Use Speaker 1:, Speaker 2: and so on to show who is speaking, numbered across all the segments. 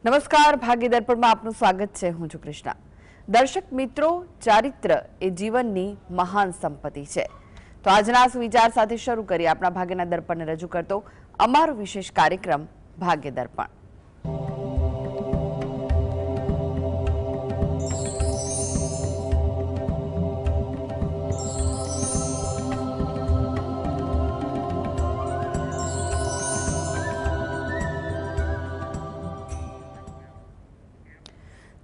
Speaker 1: નમસ્કાર, ભાગ્ય દર્પણમાં આપનું સ્વાગત છે. હું છું કૃષ્ણા. દર્શક મિત્રો, ચારિત્ર એ જીવનની મહાન સંપત્તિ છે. તો આજના સુવિચાર સાથે શરૂ કરીએ આપણા ભાગ્યના દર્પણને રજૂ કરતો અમારો વિશેષ કાર્યક્રમ ભાગ્ય દર્પણ.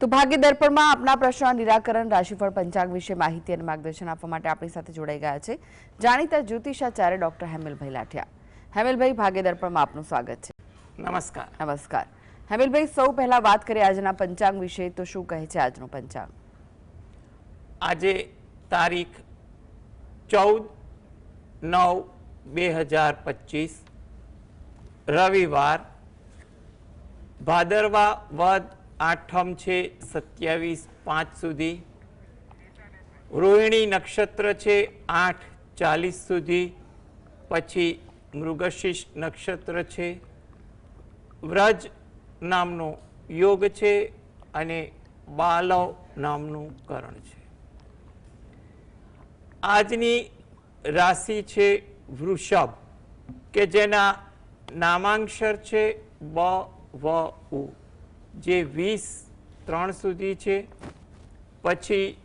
Speaker 1: તો ભાગ્ય દર્પણમાં આપના પ્રશ્નના નિરાકરણ, રાશિફળ, પંચાંગ વિશે માહિતી અને માર્ગદર્શન આપવા માટે આપણી સાથે જોડાઈ ગયા છે જાણીતા જ્યોતિષાચાર્ય ડોક્ટર હેમેલભાઈ લાઠિયા. હેમેલભાઈ, ભાગ્ય દર્પણમાં આપનું સ્વાગત છે.
Speaker 2: નમસ્કાર.
Speaker 1: નમસ્કાર. હેમેલભાઈ, સૌ પહેલા વાત કરીએ આજના પંચાંગ વિશે. તો શું કહે છે આજનું પંચાંગ?
Speaker 2: આજે તારીખ 14/9/2025 રવિવાર, ભાદરવા વદ આઠમ છે 27/5 સુધી, રોહિણી નક્ષત્ર છે 8:40 સુધી, પછી મૃગશીર્ષ નક્ષત્ર છે, વ્રજ નામનો યોગ છે અને બાલવ નામનું કરણ છે. આજની રાશિ છે વૃષભ, કે જેના નામાંક્ષર છે બ વ ઉ, જે 20-3 સુધી છે. પછી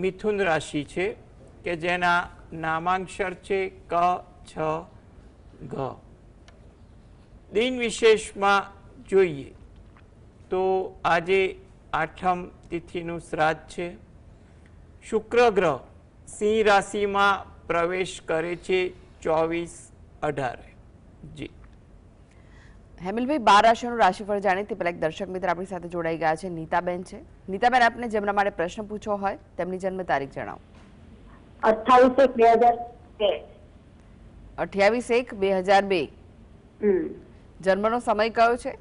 Speaker 2: મિથુન રાશિ છે કે જેના નામાંક્ષર છે ક છ ઘ. દિન વિશેષમાં જોઈએ તો આજે આઠમ તિથિનું શ્રાદ્ધ છે. શુક્ર ગ્રહ સિંહ રાશિમાં પ્રવેશ કરે છે 24/18. જી
Speaker 1: હેમેલભાઈ, 12 રાશિઓનું રાશિફળ જાણીએ તે પહેલા એક દર્શક મિત્ર આપણી સાથે જોડાઈ ગયા છે. નીતાબેન છે. નીતાબેન, આપને જેમના માટે પ્રશ્ન પૂછવો હોય તેમની જન્મ તારીખ જણાવો.
Speaker 3: 28/1/2002.
Speaker 1: 28/1/2002. જન્મનો સમય કયો છે?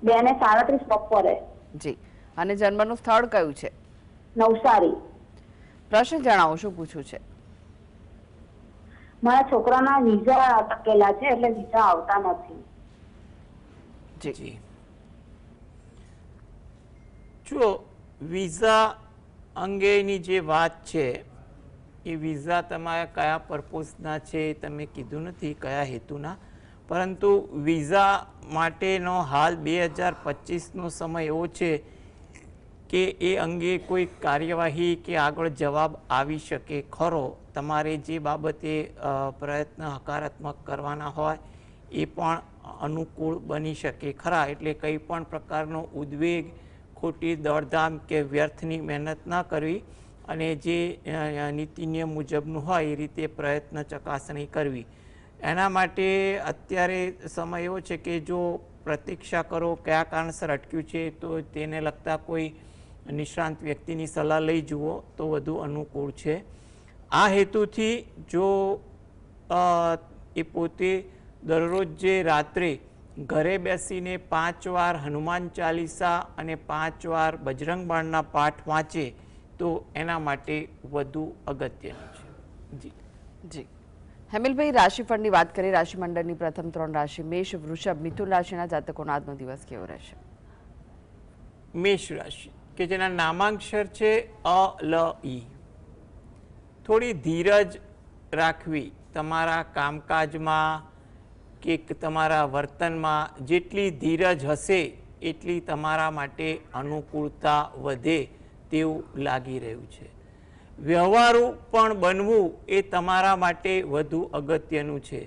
Speaker 3: 2:37 બપોરે.
Speaker 1: જી. અને જન્મનું સ્થળ કયું છે?
Speaker 3: નવસારી.
Speaker 1: પ્રશ્ન જણાવો, શું પૂછવું છે?
Speaker 3: મારા છોકરાના વિઝા અટકેલા છે, એટલે વિઝા આવતા નથી.
Speaker 1: જી.
Speaker 2: જો વિઝા અંગેની જે વાત છે, એ વિઝા તમારા કયા પર્પોઝના છે તમે કીધું નથી, કયા હેતુના, પરંતુ વિઝા માટેનો હાલ 2025નો સમય એવો છે કે એ અંગે કોઈ કાર્યવાહી કે આગળ જવાબ આવી શકે ખરો. તમારે જે બાબતે પ્રયત્ન હકારાત્મક કરવાના હોય એ પણ અનુકૂળ બની શકે ખરા. એટલે કંઈ પણ પ્રકારનો ઉદ્વેગ, ખોટી દોડધામ કે વ્યર્થની મહેનત ન કરવી અને જે નીતિ નિયમ મુજબનું હોય એ રીતે પ્રયત્ન ચકાસણી કરવી. એના માટે અત્યારે સમય એવો છે કે જો પ્રતીક્ષા કરો કયા કારણસર અટક્યું છે તો તેને લગતા કોઈ નિષ્ણાંત વ્યક્તિની સલાહ લઈ જુઓ તો વધુ અનુકૂળ છે. આ હેતુથી જો એ પોતે દરરોજ જે રાત્રે ઘરે બેસીને 5 વાર હનુમાન ચાલીસા અને 5 વાર બજરંગ બાણના પાઠ વાંચે તો એના માટે વધુ અગત્યનું છે. જી
Speaker 1: જી. હેમેલભાઈ, રાશિફળની વાત કરીએ. રાશિમંડળની પ્રથમ 3 રાશિ મેષ, વૃષભ, મિથુન રાશિના જાતકોનો આજનો દિવસ કેવો રહેશે?
Speaker 2: મેષ રાશિ, કે જેના નામાંક્ષર છે અ લ ઈ. થોડી ધીરજ રાખવી. તમારા કામકાજમાં કે તમારા વર્તનમાં જેટલી ધીરજ હશે એટલી તમારા માટે અનુકૂળતા વધે તેવું લાગી રહ્યું છે. વ્યવહારુ પણ બનવું એ તમારા માટે વધુ અગત્યનું છે.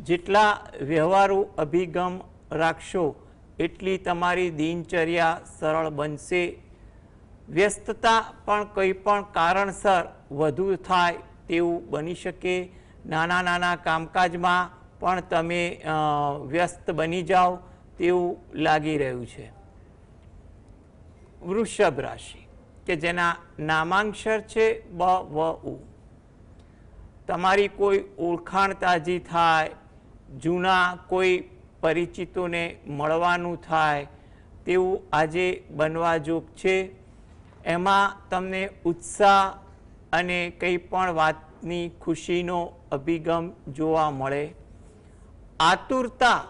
Speaker 2: જેટલા વ્યવહારુ અભિગમ રાખશો એટલી તમારી દિનચર્યા સરળ બનશે. વ્યસ્તતા પણ કંઈ પણ કારણસર વધુ થાય તેવું બની શકે. નાના નાના કામકાજમાં પણ તમે વ્યસ્ત બની જાઓ તેવું લાગી રહ્યું છે. વૃષભ રાશિ, કે જેના નામાંક્ષર છે બ વ ઉ. તમારી કોઈ ઓળખાણ તાજી થાય, જૂના કોઈ પરિચિતોને મળવાનું થાય તેવું આજે બનવા જોગ છે. એમાં તમને ઉત્સાહ અને કંઈ પણ વાતની ખુશીનો અભિગમ જોવા મળે. આતુરતા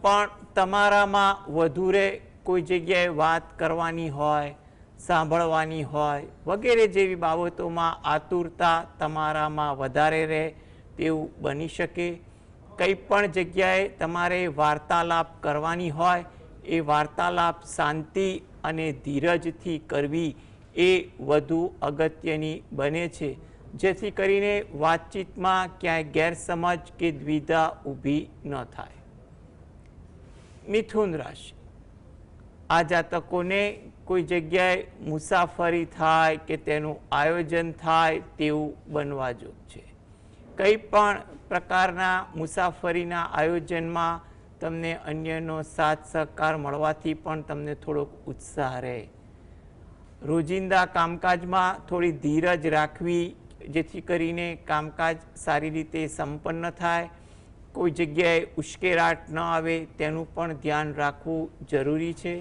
Speaker 2: પણ તમારામાં વધુ રહે, કોઈ જગ્યાએ વાત કરવાની હોય, સાંભળવાની હોય વગેરે જેવી બાબતોમાં આતુરતા તમારામાં વધારે રહે તેવું બની શકે. કંઈ પણ જગ્યાએ તમારે વાર્તાલાપ કરવાની હોય એ વાર્તાલાપ શાંતિ અને ધીરજથી કરવી એ વધુ અગત્યની બને છે, જેથી કરીને વાતચીતમાં ક્યાંય ગેરસમજ કે દ્વિધા ઊભી ન થાય. મિથુન રાશિ, આ જાતકોને કોઈ જગ્યાએ મુસાફરી થાય કે તેનું આયોજન થાય તેવું બનવા જોગ છે. કંઈ પણ પ્રકારના મુસાફરીના આયોજનમાં તમને અન્યનો સાથ સહકાર મળવાથી પણ તમને થોડોક ઉત્સાહ રહે. રોજિંદા કામકાજમાં થોડી ધીરજ રાખવી, જેથી કરીને કામકાજ સારી રીતે સંપન્ન થાય. કોઈ જગ્યાએ ઉશ્કેરાટ ન આવે તેનું પણ ધ્યાન રાખવું જરૂરી છે.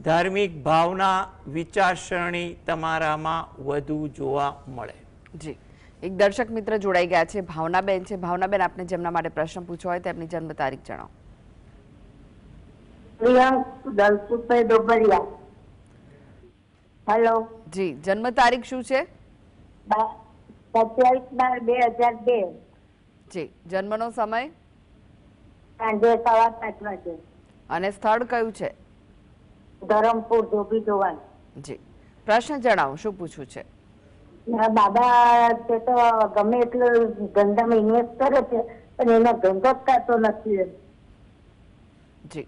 Speaker 2: ધાર્મિક ભાવના વિચારસરણી તમારામાં વધુ જોવા મળે.
Speaker 1: જી, એક દર્શક મિત્ર જોડાઈ ગયા છે, ભાવનાબેન છે. ભાવનાબેન, આપને જેમના માટે પ્રશ્ન પૂછવો હોય તેમની જન્મ તારીખ જણાવો.
Speaker 3: પ્રિયંક દલસુભાઈ ડોબરિયા. હેલો.
Speaker 1: જી, જન્મ તારીખ શું છે?
Speaker 3: 27/2/2002.
Speaker 1: જી, જન્મનો સમય
Speaker 3: સાંજે 5:15 વાગે.
Speaker 1: અને સ્થળ કયું છે?
Speaker 3: ધરમપુર, ધોબી ધોવાણ.
Speaker 1: જી, પ્રશ્ન જણાવો, શું પૂછવું છે?
Speaker 3: દાદા તે તો ગમે એટલું ધંધામાં ઇન્વેસ્ટ કરે છે પણ એનો ધંધો જ થતો નથી.
Speaker 1: જી,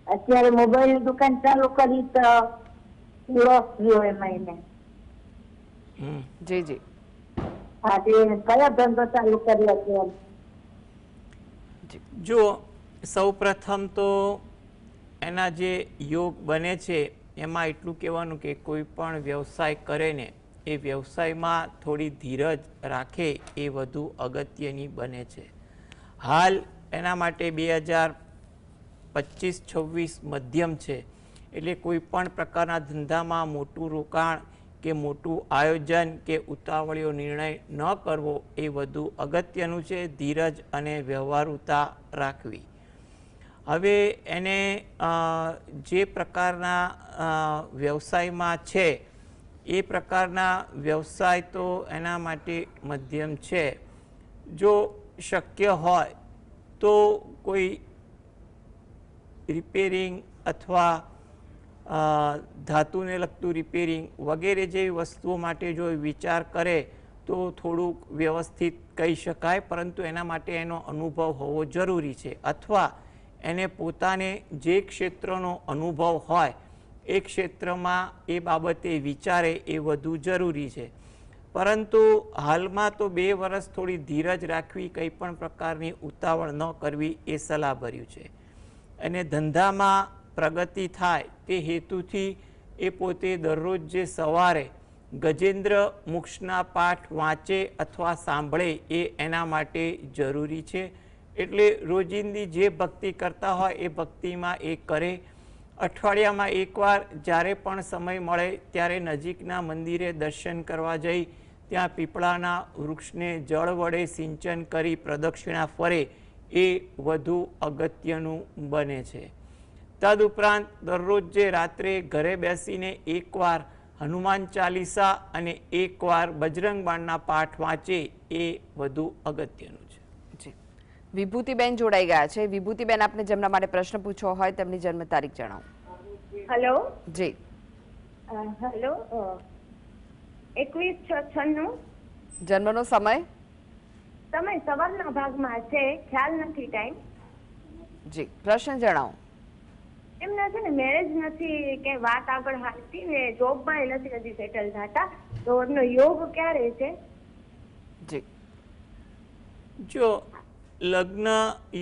Speaker 3: અત્યારે મોબાઈલ ની દુકાન ચાલુ કરી તો લોસ ગયો એમાં એને.
Speaker 1: જી જી,
Speaker 3: આજે કયો ધંધો ચાલુ કર્યો છે?
Speaker 2: જો સૌ પ્રથમ તો એના જે યોગ બને છે એમાં એટલું કહેવાનું કે કોઈ પણ વ્યવસાય કરે ને એ વ્યવસાયમાં થોડી ધીરજ રાખે એ વધુ અગત્યની બને છે. હાલ એના માટે 2025-26 મધ્યમ છે, એટલે કોઈ પણ પ્રકારના ધંધામાં મોટું રોકાણ કે મોટું આયોજન કે ઉતાવળિયો નિર્ણય ન કરવો એ વધુ અગત્યનું છે. ધીરજ અને વ્યવહારુતા રાખવી. હવે એને જે પ્રકારના વ્યવસાયમાં છે એ પ્રકારના વ્યવસાય તો એના માટે મધ્યમ છે. જો શક્ય હોય તો કોઈ રિપેરિંગ અથવા ધાતુને લગતું રિપેરિંગ વગેરે જેવી વસ્તુઓ માટે જો વિચાર કરે તો થોડુંક વ્યવસ્થિત કહી શકાય, પરંતુ એના માટે એનો અનુભવ હોવો જરૂરી છે. અથવા એને પોતાને જે ક્ષેત્રનો અનુભવ હોય એ ક્ષેત્રમાં એ બાબતે વિચારે એ વધુ જરૂરી છે. પરંતુ હાલમાં તો 2 વર્ષ થોડી ધીરજ રાખવી, કંઈ પણ પ્રકારની ઉતાવળ ન કરવી એ સલાહભર્યું છે. અને ધંધામાં પ્રગતિ થાય તે હેતુથી એ પોતે દરરોજ જે સવારે ગજેન્દ્ર મોક્ષના પાઠ વાંચે અથવા સાંભળે એ એના માટે જરૂરી છે. એટલે રોજિંદી જે ભક્તિ કરતા હોય એ ભક્તિમાં એ કરે. અઠવાડિયામાં એકવાર જ્યારે પણ સમય મળે ત્યારે નજીકના મંદિરે દર્શન કરવા જઈ ત્યાં પીપળાના વૃક્ષને જળ વડે સિંચન કરી પ્રદક્ષિણા ફરે એ વધુ અગત્યનું બને છે. તદુપરાંત દરરોજ જે રાત્રે ઘરે બેસીને એકવાર હનુમાન ચાલીસા અને એકવાર બજરંગ બાણના પાઠ વાંચે એ વધુ અગત્યનું છે.
Speaker 1: જી, વિભૂતિબેન જોડાઈ ગયા છે. વિભૂતિબેન, આપને જેમના માટે પ્રશ્ન પૂછવો હોય તેમની જન્મ તારીખ જણાવો.
Speaker 4: હેલો.
Speaker 1: જી,
Speaker 4: હેલો. 21/6/96.
Speaker 1: જન્મનો સમય?
Speaker 4: સમય સવારના ભાગમાં છે, ખ્યાલ નથી ટાઈમ.
Speaker 1: જી, પ્રશ્ન જણાવો.
Speaker 4: એમના છે ને મેરેજ નથી કે વાત આગળ હાલતી ને જોબમાં નથી હજી સેટલ થતા, તો એમનો યોગ ક્યારે છે?
Speaker 1: જી,
Speaker 2: જો લગ્ન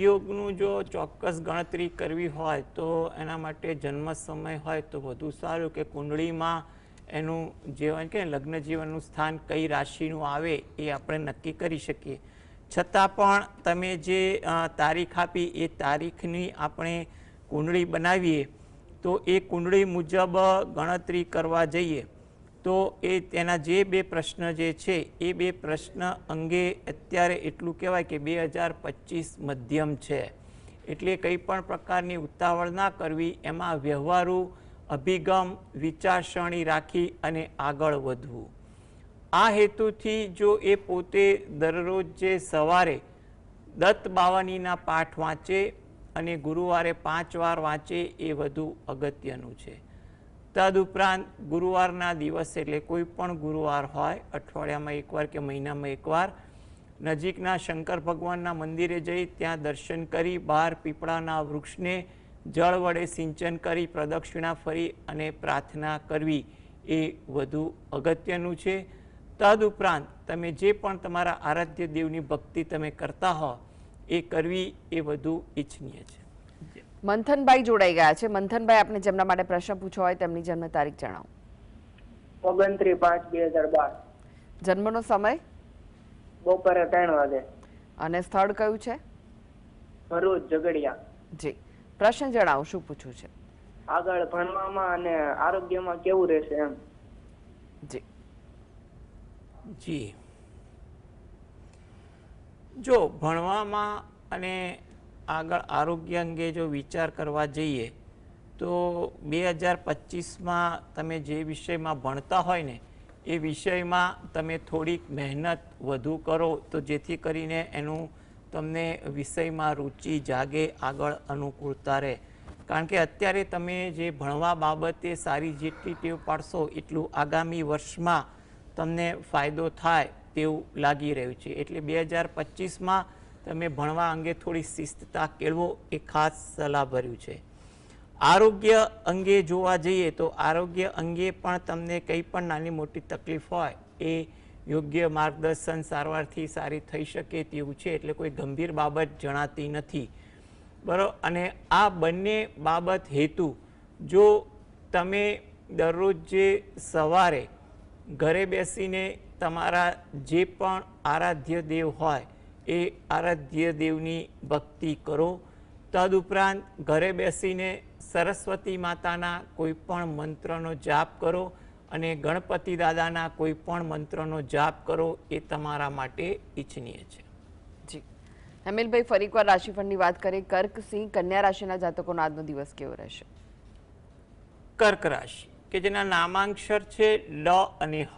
Speaker 2: યોગનું જો ચોક્કસ ગણતરી કરવી હોય તો એના માટે જન્મ સમય હોય તો વધુ સારું, કે કુંડળીમાં એનું જીવન કે લગ્ન જીવનનું સ્થાન કઈ રાશિનું આવે એ આપણે નક્કી કરી શકીએ. છતાં પણ તમે જે તારીખ આપી એ તારીખની આપણે કુંડળી બનાવીએ તો એ કુંડળી મુજબ ગણતરી કરવા જઈએ તો એ તેના જે 2 પ્રશ્ન જે છે એ 2 પ્રશ્ન અંગે અત્યારે એટલું કહેવાય કે 2025 મધ્યમ છે. એટલે કંઈ પણ પ્રકારની ઉતાવળ ના કરવી, એમાં વ્યવહારુ અભિગમ વિચારસરણી રાખી અને આગળ વધવું. આ હેતુથી જો એ પોતે દરરોજ જે સવારે દત્ત બાવનીના પાઠ વાંચે અને ગુરુવારે 5 વાર વાંચે એ વધુ અગત્યનું છે. તદુપરાંત ગુરુવારના દિવસે, એટલે કોઈ પણ ગુરુવાર હોય, અઠવાડિયામાં એકવાર કે મહિનામાં એકવાર નજીકના શંકર ભગવાનના મંદિરે જઈ ત્યાં દર્શન કરી બહાર પીપળાના વૃક્ષને જળ વડે સિંચન કરી પ્રદક્ષિણા ફરી અને પ્રાર્થના કરવી એ વધુ અગત્યનું છે. તદુપરાંત તમે જે પણ તમારા આરાધ્ય દેવની ભક્તિ તમે કરતા હો એ કરવી એ વધુ ઈચ્છનીય છે.
Speaker 1: મંથનભાઈ જોડાઈ ગયા છે. મંથનભાઈ, આપને જેમના માટે પ્રશ્ન પૂછવો હોય તેમની જન્મ તારીખ જણાવો.
Speaker 5: 29/5/2012.
Speaker 1: જન્મનો સમય
Speaker 5: બપોરે 3 વાગે.
Speaker 1: અને સ્થળ કયું છે?
Speaker 5: ભરૂચ ઝઘડિયા.
Speaker 1: જી, પ્રશ્ન જણાવો, શું પૂછવું છે?
Speaker 5: આગળ ભણવામાં અને આરોગ્યમાં કેવું રહેશે એમ.
Speaker 1: જી
Speaker 2: જી, જો ભણવામાં અને આગળ આરોગ્ય અંગે જો વિચાર કરવા જઈએ તો 2025માં તમે જે વિષયમાં ભણતા હોય ને એ વિષયમાં તમે થોડીક મહેનત વધુ કરો તો જેથી કરીને એનું તમને વિષયમાં રુચિ જાગે, આગળ અનુકૂળતા રહે. કારણ કે અત્યારે તમે જે ભણવા બાબતે સારી જેટલી ટેવ પાડશો એટલું આગામી વર્ષમાં તમને ફાયદો થાય તેવું લાગી રહ્યું છે. એટલે 2025માં તમે ભણવા અંગે થોડી શિસ્તતા કેળવો એ ખાસ સલાહભર્યું છે. આરોગ્ય અંગે જોવા જઈએ તો આરોગ્ય અંગે પણ તમને કંઈ પણ નાની મોટી તકલીફ હોય એ યોગ્ય માર્ગદર્શન સારવારથી સારી થઈ શકે તેવું છે. એટલે કોઈ ગંભીર બાબત જણાતી નથી, બરાબર. અને આ બંને બાબત હેતુ જો તમે દરરોજ જે સવારે ઘરે બેસીને તમારા જે પણ આરાધ્ય દેવ હોય એ આરાધ્ય દેવની ભક્તિ કરો. તદુપરાંત ઘરે બેસીને સરસ્વતી માતાના કોઈ પણ મંત્રનો જાપ કરો અને ગણપતિ દાદાના કોઈ પણ મંત્રનો જાપ કરો એ તમારા માટે ઈચ્છનીય છે.
Speaker 1: જી, હેમિલભાઈ, ફરી એકવાર રાશિફળની વાત કરીએ. કર્ક, સિંહ, કન્યા રાશિના જાતકોનો આજનો દિવસ કેવો રહેશે?
Speaker 2: કર્ક રાશિ કે જેના નામાંક્ષર છે લ અને હ.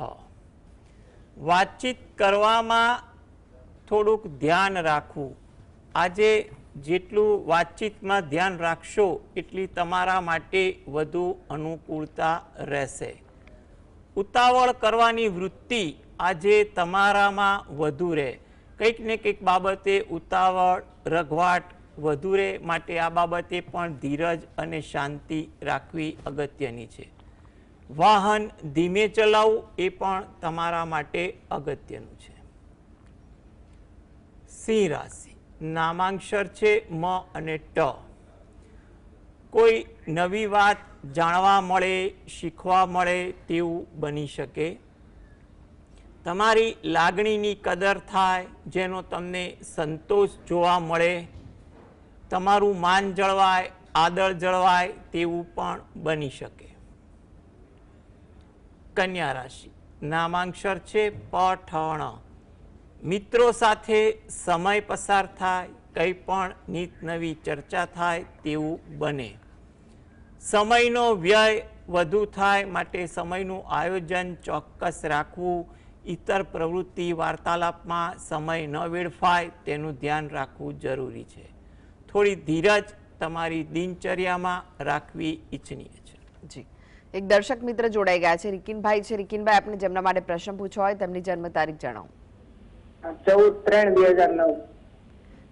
Speaker 2: વાતચીત કરવામાં થોડુંક ધ્યાન રાખવું. આજે જેટલું વાતચીતમાં ધ્યાન રાખશો એટલી તમારા માટે વધુ અનુકૂળતા રહેશે. ઉતાવળ કરવાની વૃત્તિ આજે તમારામાં વધુ રહે. કંઈક ને કંઈક બાબતે ઉતાવળ, રઘવાટ વધુ રહે. માટે આ બાબતે પણ ધીરજ અને શાંતિ રાખવી અગત્યની છે. વાહન ધીમે ચલાવવું એ પણ તમારા માટે અગત્યનું છે. સિંહ રાશિ, નામાંક્ષર છે મ અને ટ. કોઈ નવી વાત જાણવા મળે, શીખવા મળે તેવું બની શકે. તમારી લાગણીની કદર થાય, જેનો તમને સંતોષ જોવા મળે. તમારું માન જળવાય, આદર જળવાય તેવું પણ બની શકે. કન્યા રાશિ, નામાંક્ષર છે પઠણ. મિત્રો સાથે સમય પસાર થાય, કંઈ પણ નીત નવી ચર્ચા થાય તેવું બને. સમયનો વ્યય વધુ થાય, માટે સમયનું આયોજન ચોક્કસ રાખવું. ઇતર પ્રવૃત્તિ, વાર્તાલાપમાં સમય ન વેડફાય તેનું ધ્યાન રાખવું જરૂરી છે. થોડી ધીરજ તમારી દિનચર્યામાં રાખવી ઈચ્છનીય છે.
Speaker 1: જી, એક દર્શક મિત્ર જોડાઈ ગયા છે. રિકિનભાઈ છે. રિકિનભાઈ, આપને જેમના માટે પ્રશ્ન પૂછવો હોય તેમની જન્મ તારીખ જણાવો.
Speaker 5: 14/3/2009.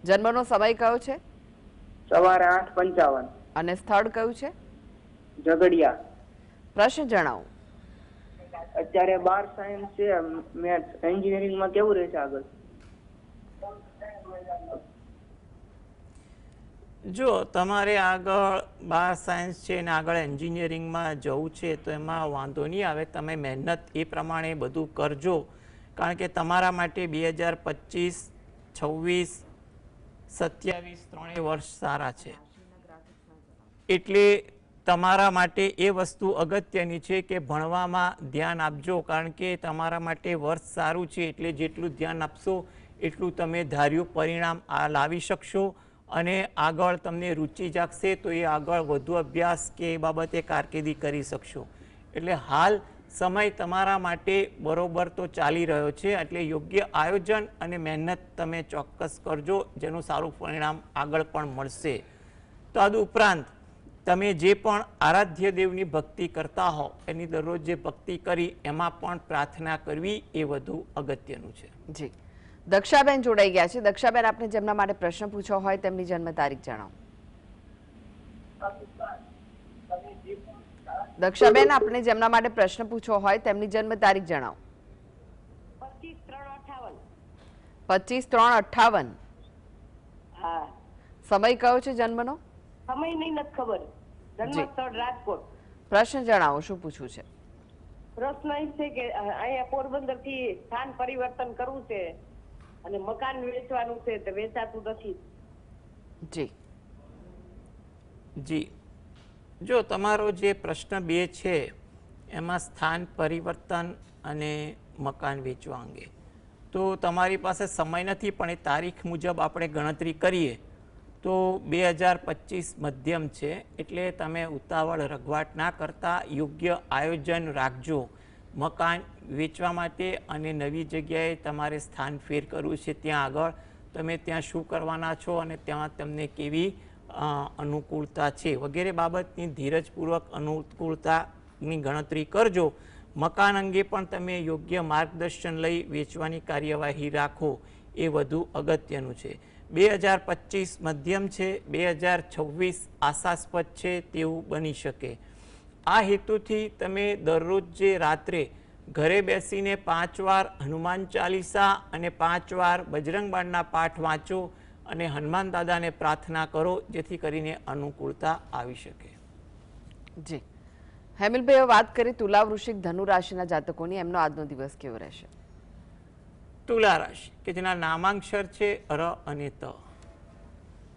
Speaker 1: જન્મનો સમય કયો છે?
Speaker 5: સવારે 8:55.
Speaker 1: અને સ્થળ કયું છે?
Speaker 5: ઝઘડિયા.
Speaker 1: પ્રશ્ન જણાવો.
Speaker 5: અત્યારે 12 સાયન્સ છે, મેથ્સ, એન્જિનિયરિંગમાં કેવું રહેશે આગળ?
Speaker 2: જો તમારે આગળ 12 સાયન્સ છે અને આગળ એન્જિનિયરિંગમાં જવું છે તો એમાં વાંધો નહીં આવે. તમે મહેનત એ પ્રમાણે બધું કરજો. કારણ કે તમારા માટે 2025, 26, 27 ત્રણેય વર્ષ સારા છે. એટલે તમારા માટે એ વસ્તુ અગત્યની છે કે ભણવામાં ધ્યાન આપજો. કારણ કે તમારા માટે વર્ષ સારું છે એટલે જેટલું ધ્યાન આપશો એટલું તમે ધાર્યું પરિણામ લાવી શકશો. અને આગળ તમને રુચિ જાગશે તો એ આગળ વધુ અભ્યાસ કે એ બાબતે કારકિર્દી કરી શકશો. એટલે હાલ સમય તમારા માટે બરોબર તો ચાલી રહ્યો છે, એટલે યોગ્ય આયોજન અને મહેનત તમે ચોક્કસ કરજો, જેનું સારું પરિણામ આગળ પણ મળશે. તદુપરાંત તમે જે પણ આરાધ્ય દેવની ભક્તિ કરતા હો એની દરરોજ જે ભક્તિ કરી એમાં પણ પ્રાર્થના કરવી એ વધુ અગત્યનું છે.
Speaker 1: જી, દક્ષાબેન જોડાઈ ગયા છે. દક્ષાબેન, આપને જેમના માટે પ્રશ્ન પૂછ્યો હોય તેમની જન્મ તારીખ જણાવો. દક્ષાબેન, આપને જેમના માટે પ્રશ્ન પૂછ્યો હોય તેમની જન્મ તારીખ જણાવો. 25/3/58.
Speaker 3: હા,
Speaker 1: સમય કયો છે જન્મનો?
Speaker 3: સમય નહીં નથી ખબર. જન્મ સ્થળ રાજકોટ.
Speaker 1: પ્રશ્ન જણાવો, શું પૂછવું છે?
Speaker 3: પ્રશ્ન એ છે કે અહીંયા પોરબંદર થી સ્થાન પરિવર્તન કરવું છે અને મકાન વેચવાનું છે, તો વેચાતું નથી.
Speaker 1: જી
Speaker 2: જી, જો તમારો જે પ્રશ્ન 2 છે એમાં સ્થાન પરિવર્તન અને મકાન વેચવા અંગે, તો તમારી પાસે સમય નથી, પણ એ તારીખ મુજબ આપણે ગણતરી કરીએ તો 2025 મધ્યમ છે. એટલે તમે ઉતાવળ રઘવાટ ના કરતા યોગ્ય આયોજન રાખજો મકાન વેચવા માટે, અને નવી જગ્યાએ તમારે સ્થાન ફેર કરવું છે ત્યાં આગળ તમે ત્યાં શું કરવાના છો અને ત્યાં તમને કેવી અનુકૂળતા છે વગેરે બાબતની ધીરજપૂર્વક અનુકૂળતાની ગણતરી કરજો. મકાન અંગે પણ તમે યોગ્ય માર્ગદર્શન લઈ વેચવાની કાર્યવાહી રાખો, એ વધુ અગત્યનું છે. 2025 મધ્યમ છે, 2026 આશાસ્પદ છે તેવું બની શકે. આ હેતુથી તમે દરરોજ જે રાત્રે ઘરે બેસીને 5 વાર હનુમાન ચાલીસા અને 5 વાર બજરંગ બાણના પાઠ વાંચો અને હનુમાન દાદાને પ્રાર્થના કરો, જેથી કરીને અનુકૂળતા આવી શકે.
Speaker 1: જી, હેમિલભાઈ, વાત કરી તુલા, વૃશ્ચિક, ધનુ રાશિના જાતકોની, એમનો આજનો દિવસ કેવો રહેશે?
Speaker 2: તુલા રાશિ કે જેના નામાંક્ષર છે ર અને ત,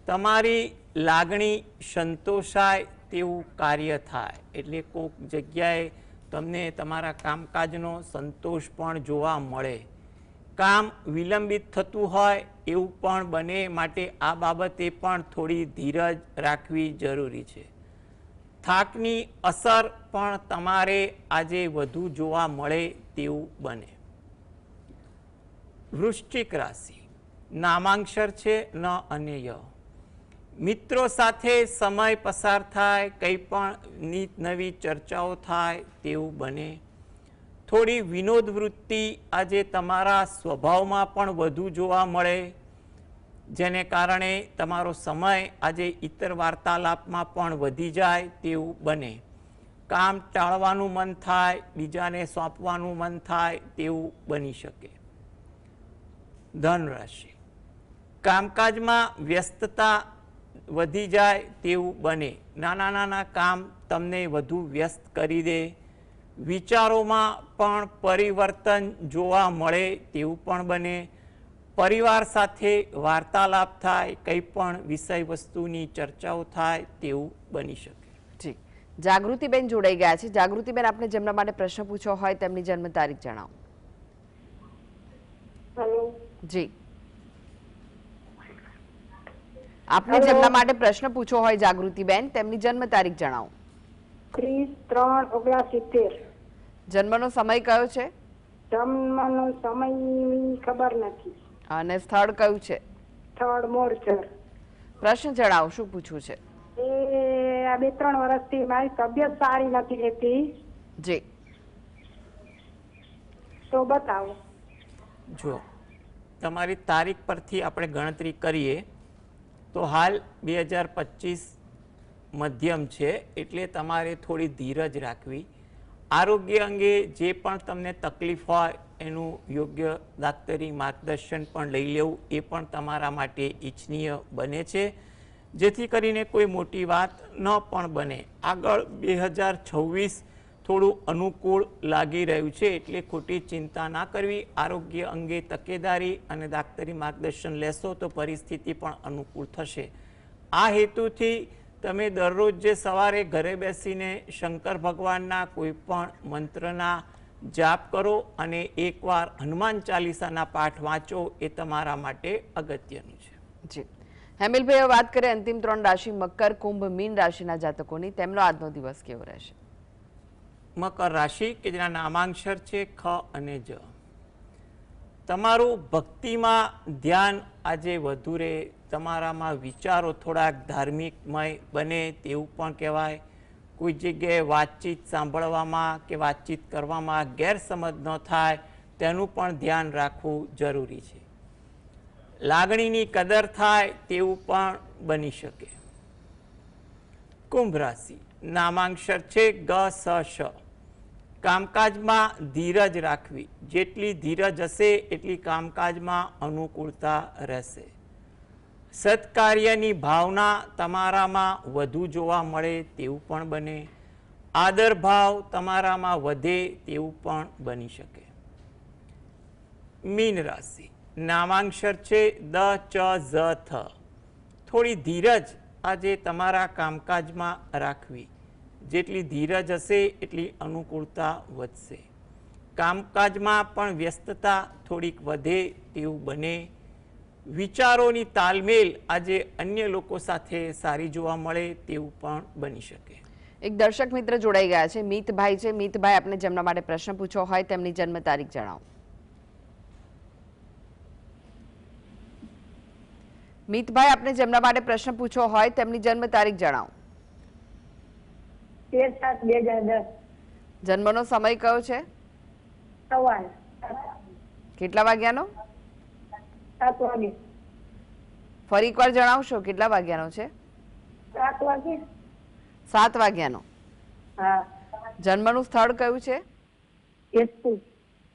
Speaker 2: તમારી લાગણી સંતોષાય તેવું કાર્ય થાય. એટલે કોઈક જગ્યાએ તમને તમારા કામકાજનો સંતોષ પણ જોવા મળે. કામ વિલંબિત થતું હોય એવું પણ બને, માટે આ બાબતે પણ થોડી ધીરજ રાખવી જરૂરી છે. થાકની અસર પણ તમારે આજે વધુ જોવા મળે તેવું બને. વૃશ્ચિક રાશિ, નામાંક્ષર છે ન અને ય. મિત્રો સાથે સમય પસાર થાય, કંઈ પણ નવી ચર્ચાઓ થાય તેવું બને. થોડી વિનોદ વૃત્તિ આજે તમારા સ્વભાવમાં પણ વધુ જોવા મળે, જેને કારણે તમારો સમય આજે ઇતર વાર્તાલાપમાં પણ વધી જાય તેવું બને. કામ ટાળવાનું મન થાય, બીજાને સોંપવાનું મન થાય તેવું બની શકે. ધન રાશિ, કામકાજમાં વ્યસ્તતા વધી જાય તેવું બને. નાના નાના કામ તમને વધુ વ્યસ્ત કરી દે. વિચારોમાં પણ પરિવર્તન જોવા મળે તેવું પણ બને. પરિવાર સાથે વાર્તાલાપ થાય, કંઈ પણ વિષય વસ્તુની ચર્ચાઓ થાય તેવું બની શકે.
Speaker 1: જી, જાગૃતિબેન જોડાઈ ગયા છે. જાગૃતિબેન, આપને જેમના માટે પ્રશ્ન પૂછ્યો હોય તેમની જન્મ તારીખ જણાવો.
Speaker 3: હેલો.
Speaker 1: જી, આપને જેમના માટે પ્રશ્ન પૂછ્યો હોય જાગૃતિબેન તેમની જન્મ તારીખ જણાવો.
Speaker 3: 30/3/79.
Speaker 1: જન્મનો સમય કયો છે?
Speaker 3: જન્મનો સમય ખબર નથી.
Speaker 1: અને સ્થળ કયું છે?
Speaker 3: સ્થળ મોરચર.
Speaker 1: પ્રશ્ન જણાવો, શું પૂછવું છે?
Speaker 3: એ આ 2-3 વર્ષથી મારી તબિયત સારી નથી રહેતી.
Speaker 1: જી,
Speaker 3: તો બતાવો.
Speaker 2: જો તમારી તારીખ પરથી આપણે ગણતરી કરીએ તો હાલ 2025 મધ્યમ છે, એટલે તમારે થોડી ધીરજ રાખવી. આરોગ્ય અંગે જે પણ તમને તકલીફ હોય એનું યોગ્ય દાક્તરી માર્ગદર્શન પણ લઈ લેવું, એ પણ તમારા માટે ઈચ્છનીય બને છે, જેથી કરીને કોઈ મોટી વાત ન પણ બને. આગળ 2026 થોડું અનુકૂળ લાગી રહ્યું છે, એટલે ખોટી ચિંતા ના કરવી. આરોગ્ય અંગે તકેદારી અને દાક્તરી માર્ગદર્શન લેશો તો પરિસ્થિતિ પણ અનુકૂળ થશે. આ હેતુથી તમે દરરોજ જે સવારે ઘરે બેસીને શંકર ભગવાનના કોઈ પણ મંત્રના જાપ કરો અને એકવાર હનુમાન ચાલીસાના પાઠ વાંચો, એ તમારા માટે અગત્યનું છે.
Speaker 1: જી, હેમિલભાઈ, હવે વાત કરીએ અંતિમ 3 રાશિ મકર, કુંભ, મીન રાશિના જાતકોની. તેમનો આજનો દિવસ કેવો રહેશે?
Speaker 2: મકર રાશિ કે જેના નામાંક્ષર છે ખ અને જ. તમારું ભક્તિમાં ધ્યાન આજે વધુ રહે. તમારામાં વિચારો થોડાક ધાર્મિકમય બને તેવું પણ કહેવાય. કોઈ જગ્યાએ વાતચીત સાંભળવામાં કે વાતચીત કરવામાં ગેરસમજ ન થાય તેનું પણ ધ્યાન રાખવું જરૂરી છે. લાગણીની કદર થાય તેવું પણ બની શકે. કુંભ રાશિ નામાંક્ષર છે ગ સ શ. કામકાજમાં ધીરજ રાખવી. જેટલી ધીરજ હશે એટલી કામકાજમાં અનુકૂળતા રહેશે. સત્કાર્યની ભાવના તમારામાં વધુ જોવા મળે તેવું પણ બને. આદર ભાવ તમારામાં વધે તેવું પણ બની શકે. મીન રાશિ નામાંક્ષર છે દ ચ ઝ થ. થોડી ધીરજ આજે તમારા કામકાજમાં રાખવી. જેટલી ધીરજ હશે એટલી અનુકૂળતા વધશે. કામકાજમાં પણ વ્યસ્તતા થોડીક વધે તેવું બને. વિચારોની તાલમેલ આજે અન્ય લોકો સાથે સારી જોવા મળે તેવું પણ બની શકે.
Speaker 1: એક દર્શક મિત્ર જોડાઈ ગયા છે, મિતભાઈ છે. મિતભાઈ, આપને જેમના માટે પ્રશ્ન પૂછવો હોય તેમની જન્મ તારીખ જણાવો. મિતભાઈ, આપને જેમના માટે પ્રશ્ન પૂછવો હોય તેમની જન્મ તારીખ જણાવો.
Speaker 4: 13/7/2010.
Speaker 1: જન્મનો સમય કયો છે?
Speaker 4: સવારે
Speaker 1: કેટલા વાગ્યાનો?
Speaker 4: 7 વાગે.
Speaker 1: ફરી એકવાર જણાવશો કેટલા વાગ્યાનો છે?
Speaker 4: 7 વાગે.
Speaker 1: 7 વાગ્યાનો.
Speaker 4: હા.
Speaker 1: જન્મનું સ્થળ કયું છે?
Speaker 4: જેતપુર.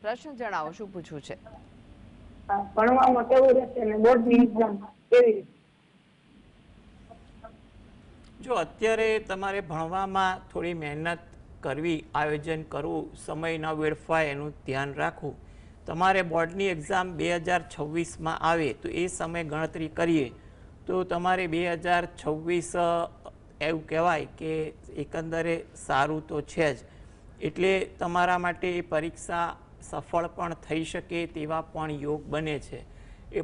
Speaker 1: પ્રશ્ન જણાવો, શું પૂછવું છે?
Speaker 4: હા, ભણવામાં કેવું રહેશે ને બોર્ડની એક્ઝામ કેવી રીતે?
Speaker 2: જો અત્યારે તમારે ભણવામાં થોડી મહેનત કરવી, આયોજન કરવું, સમય ન વેડફાય એનું ધ્યાન રાખવું. તમારે બોર્ડની એક્ઝામ 2026માં આવે તો એ સમય ગણતરી કરીએ તો તમારે 2026 એવું કહેવાય કે એકંદરે સારું તો છે જ. એટલે તમારા માટે એ પરીક્ષા સફળ પણ થઈ શકે તેવા પણ યોગ બને છે.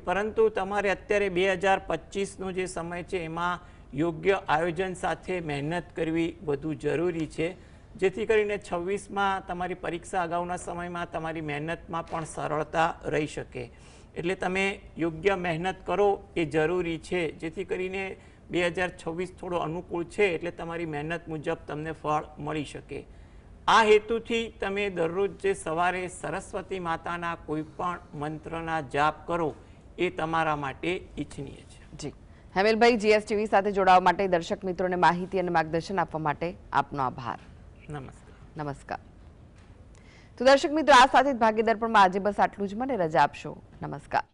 Speaker 2: પરંતુ તમારે અત્યારે 2025નો જે સમય છે એમાં યોગ્ય આયોજન સાથે મહેનત કરવી વધુ જરૂરી છે, જેથી કરીને 26માં તમારી પરીક્ષા અગાઉના સમયમાં તમારી મહેનતમાં પણ સરળતા રહી શકે. એટલે તમે યોગ્ય મહેનત કરો એ જરૂરી છે, જેથી કરીને 2026 થોડો અનુકૂળ છે એટલે તમારી મહેનત મુજબ તમને ફળ મળી શકે. આ હેતુથી તમે દરરોજ જે સવારે સરસ્વતી માતાના કોઈ પણ મંત્રના જાપ કરો એ તમારા માટે ઈચ્છનીય છે.
Speaker 1: જી હેમિલભાઈ, જીએસટીવી સાથે જોડાવા માટે, દર્શક મિત્રોને માહિતી અને માર્ગદર્શન આપવા માટે આપનો આભાર.
Speaker 2: નમસ્કાર.
Speaker 1: નમસ્કાર. તો દર્શક મિત્રો, આ સાથે જ ભાગ્ય દર્પણમાં આજે બસ આટલું જ. મને રજા આપશો. નમસ્કાર.